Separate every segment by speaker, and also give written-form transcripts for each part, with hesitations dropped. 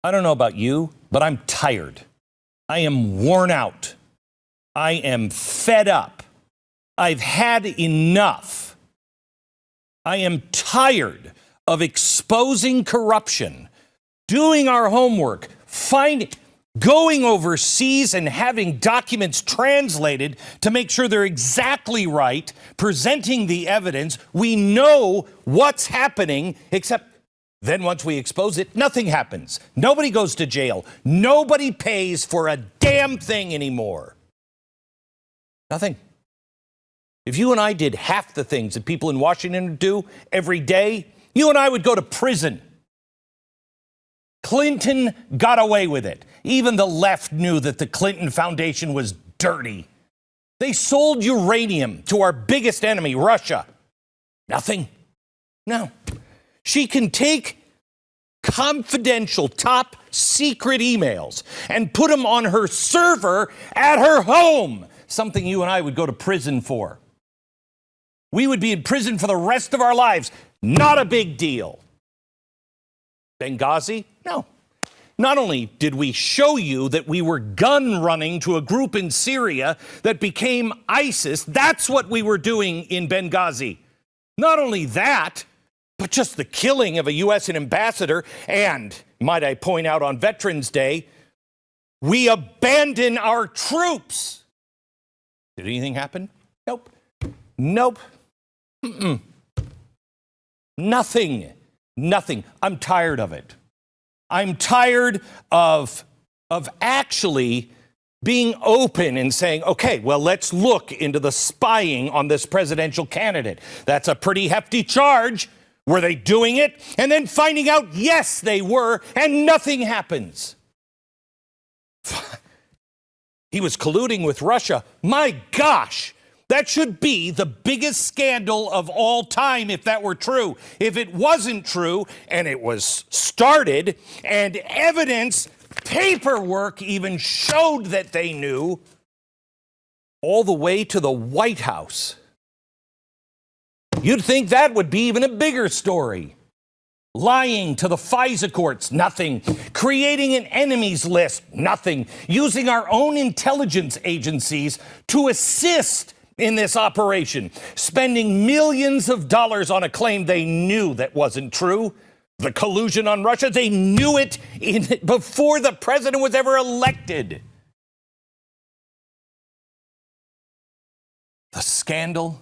Speaker 1: I don't know about you, but I'm tired. I am worn out. I am fed up. I've had enough. I am tired of exposing corruption, doing our homework, going overseas and having documents translated to make sure they're exactly right, presenting the evidence. We know what's happening, except then once we expose it, nothing happens. Nobody goes to jail. Nobody pays for a damn thing anymore. Nothing. If you and I did half the things that people in Washington do every day, you and I would go to prison. Clinton got away with it. Even the left knew that the Clinton Foundation was dirty. They sold uranium to our biggest enemy, Russia. Nothing. No. She can take confidential, top secret emails and put them on her server at her home. Something you and I would go to prison for. We would be in prison for the rest of our lives. Not a big deal. Benghazi? No. Not only did we show you that we were gun running to a group in Syria that became ISIS, that's what we were doing in Benghazi. Not only that, but just the killing of a U.S. ambassador, and, might I point out, on Veterans Day, we abandon our troops. Did anything happen? Nope. Nope. Mm-mm. Nothing. I'm tired of it. I'm tired of actually being open and saying, okay, well, let's look into the spying on this presidential candidate. That's a pretty hefty charge. Were they doing it? And then finding out, yes, they were, and nothing happens. He was colluding with Russia. My gosh. That should be the biggest scandal of all time if that were true. If it wasn't true, and it was started, and evidence, paperwork even showed that they knew, all the way to the White House, you'd think that would be even a bigger story. Lying to the FISA courts, nothing. Creating an enemies list, nothing. Using our own intelligence agencies to assist in this operation, spending millions of dollars on a claim they knew that wasn't true. The collusion on Russia, they knew it before the president was ever elected. The scandal,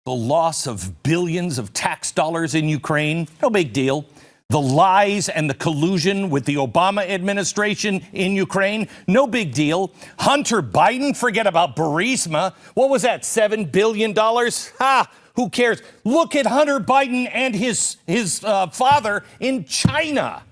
Speaker 1: the loss of billions of tax dollars in Ukraine, no big deal. The lies and the collusion with the Obama administration in Ukraine, no big deal. Hunter Biden, forget about Burisma. What was that, $7 billion? Who cares? Look at Hunter Biden and his father in China.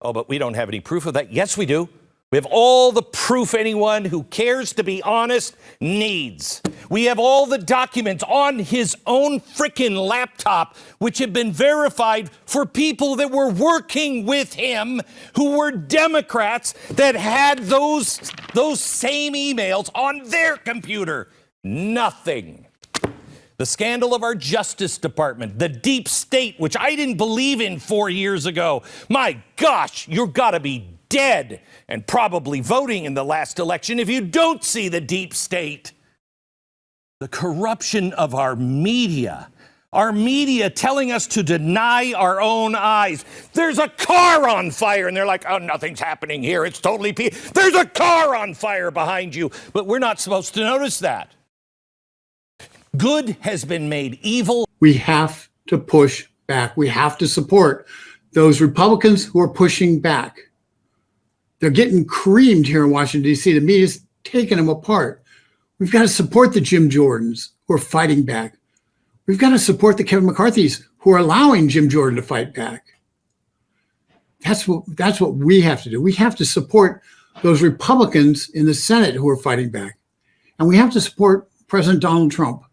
Speaker 1: Oh, but we don't have any proof of that. Yes, we do. We have all the proof anyone who cares to be honest needs. We have all the documents on his own frickin' laptop, which have been verified for people that were working with him, who were Democrats that had those same emails on their computer. Nothing. The scandal of our Justice Department, the deep state, which I didn't believe in 4 years ago. My gosh, you've got to be dead and probably voting in the last election if you don't see the deep state. The corruption of our media telling us to deny our own eyes. There's a car on fire, and they're like, oh, nothing's happening here. It's totally peaceful. There's a car on fire behind you, but we're not supposed to notice that. Good has been made evil.
Speaker 2: We have to push back. We have to support those Republicans who are pushing back. They're getting creamed here in Washington, D.C. The media's taking them apart. We've got to support the Jim Jordans who are fighting back. We've got to support the Kevin McCarthys who are allowing Jim Jordan to fight back. That's what we have to do. We have to support those Republicans in the Senate who are fighting back. And we have to support President Donald Trump,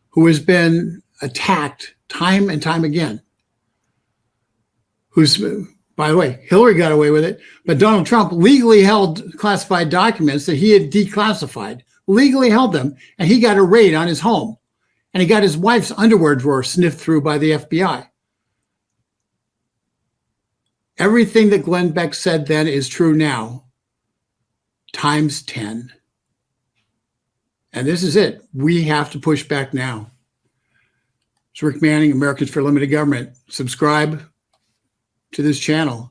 Speaker 2: who has been attacked time and time again. By the way, Hillary got away with it, but Donald Trump legally held classified documents that he had declassified, legally held them, and he got a raid on his home. And he got his wife's underwear drawer sniffed through by the FBI. Everything that Glenn Beck said then is true now, times 10. And this is it. We have to push back now. It's Rick Manning, Americans for Limited Government. Subscribe to this channel.